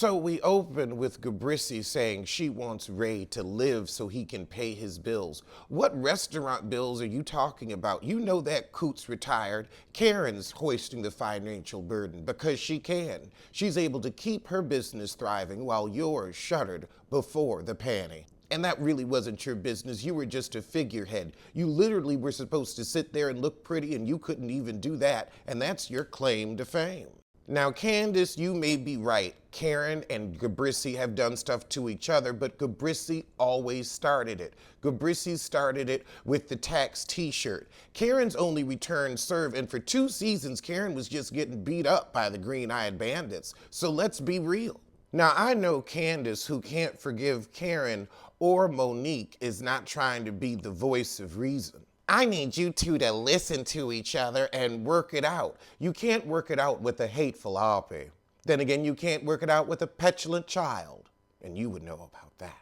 So we open with Gabrissi saying she wants Ray to live so he can pay his bills. What restaurant bills are you talking about? You know that Coot's retired. Karen's hoisting the financial burden because she can. She's able to keep her business thriving while yours shuttered before the panty. And that really wasn't your business. You were just a figurehead. You literally were supposed to sit there and look pretty, and you couldn't even do that. And that's your claim to fame. Now, Candace, you may be right. Karen and Gabrissi have done stuff to each other, but Gabrissi always started it. Gabrissi started it with the tax t-shirt. Karen's only returned serve, and for 2 seasons, Karen was just getting beat up by the green-eyed bandits. So let's be real. Now, I know Candace, who can't forgive Karen or Monique, is not trying to be the voice of reason. I need you two to listen to each other and work it out. You can't work it out with a hateful Harpy. Then again, you can't work it out with a petulant child. And you would know about that.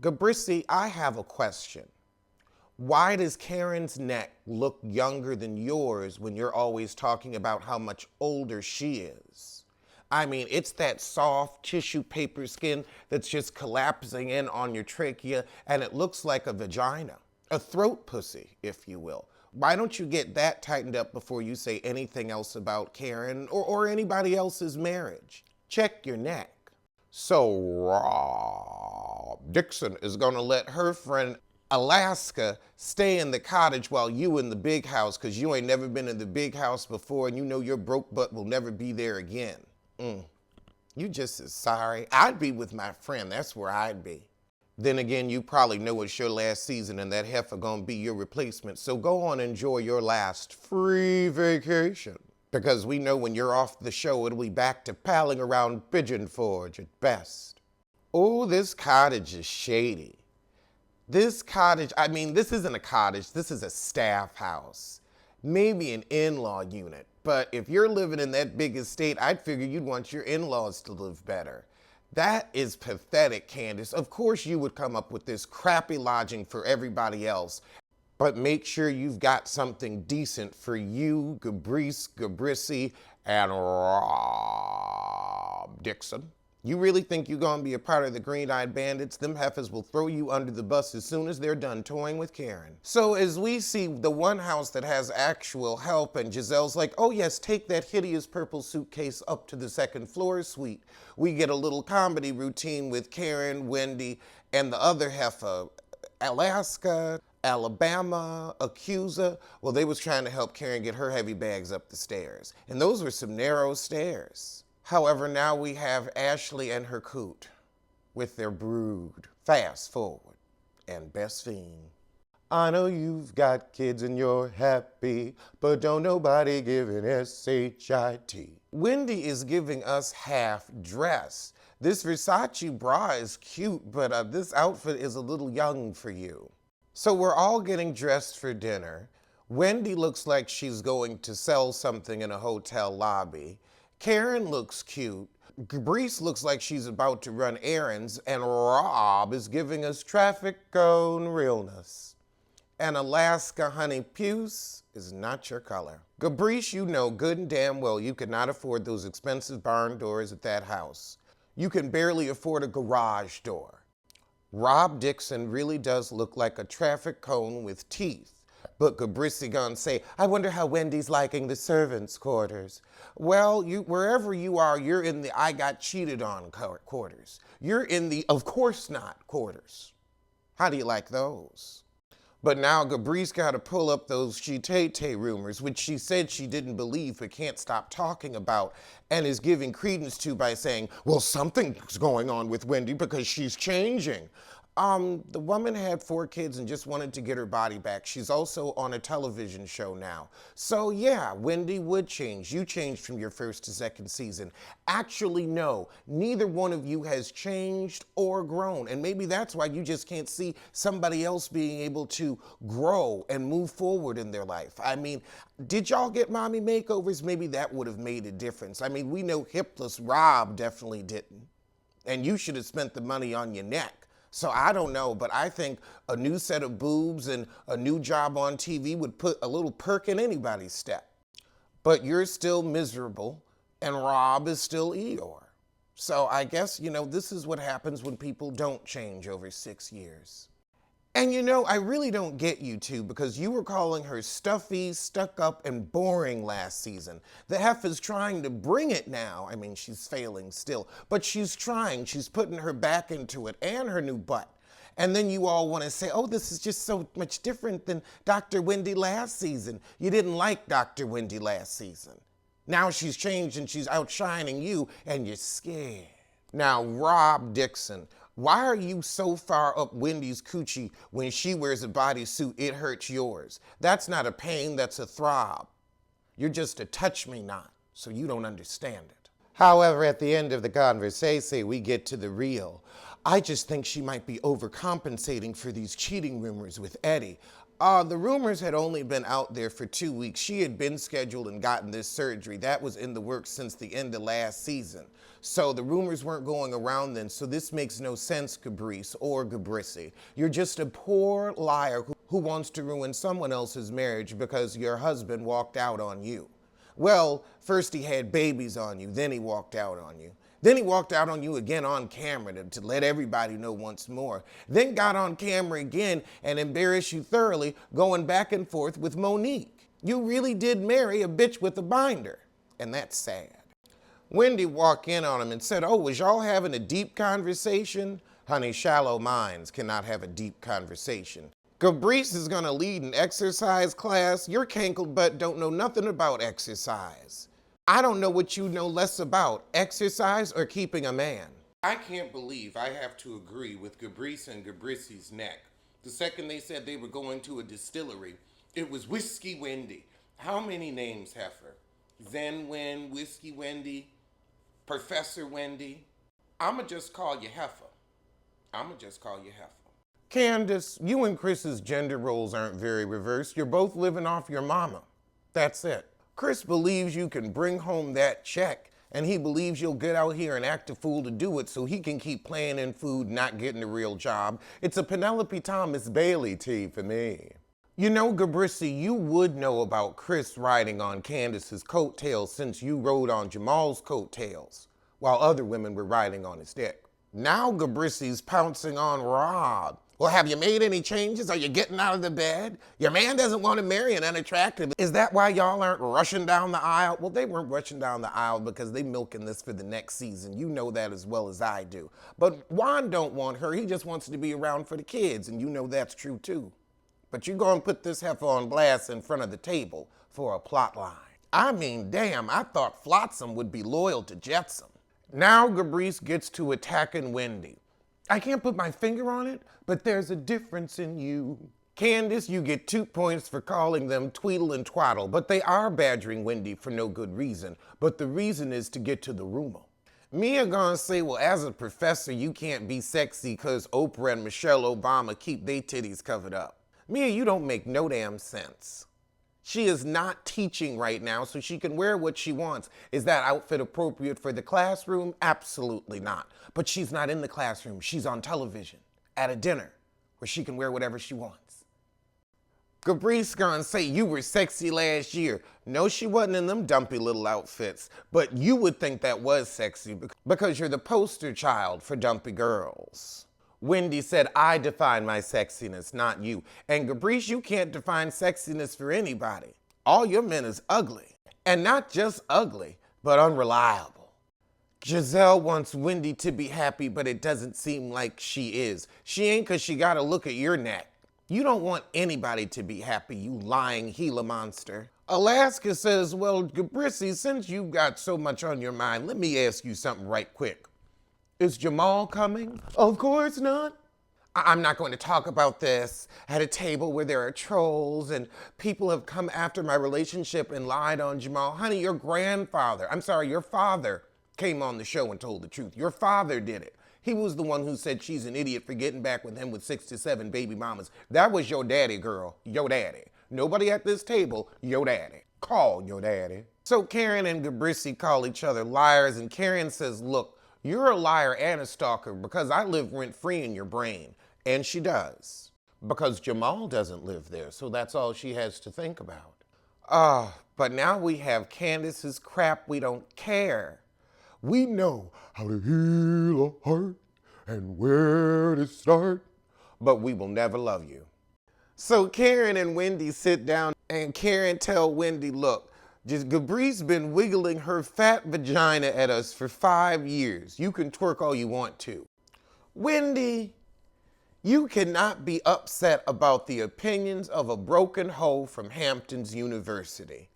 Gabrissi, I have a question. Why does Karen's neck look younger than yours when you're always talking about how much older she is? I mean, it's that soft tissue paper skin that's just collapsing in on your trachea, and it looks like a vagina. A throat pussy, if you will. Why don't you get that tightened up before you say anything else about Karen or anybody else's marriage? Check your neck. So Rob Dixon is gonna let her friend Alaska stay in the cottage while you in the big house, because you ain't never been in the big house before and you know your broke butt will never be there again. You just as sorry. I'd be with my friend, that's where I'd be. Then again, you probably know it's your last season and that heifer gonna be your replacement. So go on and enjoy your last free vacation. Because we know when you're off the show, it'll be back to palling around Pigeon Forge at best. Oh, this cottage is shady. This cottage, I mean, this isn't a cottage, this is a staff house. Maybe an in-law unit. But if you're living in that big estate, I'd figure you'd want your in-laws to live better. That is pathetic, Candace. Of course you would come up with this crappy lodging for everybody else, but make sure you've got something decent for you, Gabrissi, and Rob Dixon. You really think you're gonna be a part of the green-eyed bandits? Them heifers will throw you under the bus as soon as they're done toying with Karen. So as we see the one house that has actual help, and Giselle's like, oh yes, take that hideous purple suitcase up to the second floor suite. We get a little comedy routine with Karen, Wendy, and the other heifer, Alaska, Alabama, Accuser. Well, they was trying to help Karen get her heavy bags up the stairs. And those were some narrow stairs. However, now we have Ashley and her coot with their brood. Fast forward and best fiend. I know you've got kids and you're happy, but don't nobody give an S-H-I-T. Wendy is giving us half dress. This Versace bra is cute, but this outfit is a little young for you. So we're all getting dressed for dinner. Wendy looks like she's going to sell something in a hotel lobby. Karen looks cute. Gabrissi looks like she's about to run errands, and Rob is giving us traffic cone realness. And Alaska Honey Puce is not your color. Gabrissi, you know good and damn well you could not afford those expensive barn doors at that house. You can barely afford a garage door. Rob Dixon really does look like a traffic cone with teeth. But Gabrissi gonna say, I wonder how Wendy's liking the servants' quarters. Well, wherever you are, you're in the I got cheated on quarters. You're in the of course not quarters. How do you like those? But now Gabrissi got to pull up those she-tay-tay rumors, which she said she didn't believe but can't stop talking about, and is giving credence to by saying, well, something's going on with Wendy because she's changing. The woman had 4 kids and just wanted to get her body back. She's also on a television show now. So yeah, Wendy would change. You changed from your first to second season. Actually, no, neither one of you has changed or grown. And maybe that's why you just can't see somebody else being able to grow and move forward in their life. I mean, did y'all get mommy makeovers? Maybe that would have made a difference. I mean, we know hipless Rob definitely didn't. And you should have spent the money on your neck. So I don't know, but I think a new set of boobs and a new job on TV would put a little perk in anybody's step. But you're still miserable, and Rob is still Eeyore. So I guess, this is what happens when people don't change over 6 years. And I really don't get you two because you were calling her stuffy, stuck up, and boring last season. The heifer's trying to bring it now. I mean, she's failing still, but she's trying. She's putting her back into it and her new butt. And then you all want to say, oh, this is just so much different than Dr. Wendy last season. You didn't like Dr. Wendy last season. Now she's changed and she's outshining you and you're scared. Now, Rob Dixon, why are you so far up Wendy's coochie when she wears a bodysuit, it hurts yours? That's not a pain, that's a throb. You're just a touch-me-not, so you don't understand it. However, at the end of the conversation, we get to the real. I just think she might be overcompensating for these cheating rumors with Eddie. The rumors had only been out there for 2 weeks. She had been scheduled and gotten this surgery. That was in the works since the end of last season. So the rumors weren't going around then, so this makes no sense, Gabrice or Gabrissy. You're just a poor liar who wants to ruin someone else's marriage because your husband walked out on you. Well, first he had babies on you, then he walked out on you. Then he walked out on you again on camera to let everybody know once more. Then got on camera again and embarrassed you thoroughly, going back and forth with Monique. You really did marry a bitch with a binder, and that's sad. Wendy walked in on him and said, oh, was y'all having a deep conversation? Honey, shallow minds cannot have a deep conversation. Gabrice is gonna lead an exercise class. Your cankled butt don't know nothing about exercise. I don't know what you know less about, exercise or keeping a man. I can't believe I have to agree with Gabrice and Gabrissy's neck. The second they said they were going to a distillery, it was Whiskey Wendy. How many names, heifer? Zen Wen, Whiskey Wendy, Professor Wendy. I'ma just call you heifer. Candace, you and Chris's gender roles aren't very reversed. You're both living off your mama. That's it. Chris believes you can bring home that check, and he believes you'll get out here and act a fool to do it so he can keep playing in food, not getting a real job. It's a Penelope Thomas Bailey tea for me. You know, Gabrissy, you would know about Chris riding on Candace's coattails since you rode on Jamal's coattails, while other women were riding on his dick. Now Gabrissy's pouncing on Rob. Well, have you made any changes? Are you getting out of the bed? Your man doesn't want to marry an unattractive. Is that why y'all aren't rushing down the aisle? Well, they weren't rushing down the aisle because they milking this for the next season. You know that as well as I do. But Juan don't want her. He just wants to be around for the kids, and you know that's true too. But you go and put this heifer on blast in front of the table for a plot line. I mean, damn, I thought Flotsam would be loyal to Jetsam. Now Gabrice gets to attacking Wendy. I can't put my finger on it, but there's a difference in you. Candace, you get 2 points for calling them Tweedle and Twaddle, but they are badgering Wendy for no good reason. But the reason is to get to the rumor. Mia gonna say, well, as a professor, you can't be sexy because Oprah and Michelle Obama keep their titties covered up. Mia, you don't make no damn sense. She is not teaching right now, so she can wear what she wants. Is that outfit appropriate for the classroom? Absolutely not. But she's not in the classroom. She's on television at a dinner where she can wear whatever she wants. Gabrice gonna say you were sexy last year. No, she wasn't in them dumpy little outfits, but you would think that was sexy because you're the poster child for dumpy girls. Wendy said, I define my sexiness, not you. And Gabrice, you can't define sexiness for anybody. All your men is ugly. And not just ugly, but unreliable. Giselle wants Wendy to be happy, but it doesn't seem like she is. She ain't because she got to look at your neck. You don't want anybody to be happy, you lying Gila monster. Alaska says, well, Gabrissy, since you've got so much on your mind, let me ask you something right quick. Is Jamal coming? Of course not. I'm not going to talk about this at a table where there are trolls and people have come after my relationship and lied on Jamal. Honey, your father came on the show and told the truth. Your father did it. He was the one who said she's an idiot for getting back with him with 6 to 7 baby mamas. That was your daddy, girl. Your daddy. Nobody at this table, your daddy. Call your daddy. So Karen and Gabrissy call each other liars, and Karen says, look, you're a liar and a stalker because I live rent-free in your brain. And she does. Because Jamal doesn't live there, so that's all she has to think about. But now we have Candace's crap we don't care. We know how to heal a heart and where to start. But we will never love you. So Karen and Wendy sit down and Karen tell Wendy, look, just Gabri's been wiggling her fat vagina at us for 5 years. You can twerk all you want to. Wendy, you cannot be upset about the opinions of a broken hoe from Hampton's University.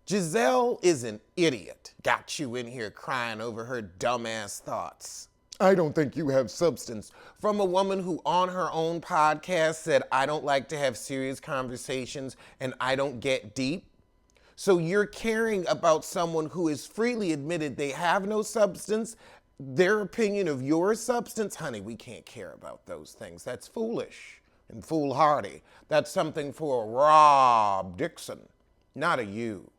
Giselle is an idiot. Got you in here crying over her dumbass thoughts. I don't think you have substance. From a woman who on her own podcast said, I don't like to have serious conversations and I don't get deep. So you're caring about someone who has freely admitted they have no substance. Their opinion of your substance, honey, we can't care about those things. That's foolish and foolhardy. That's something for Rob Dixon, not a you.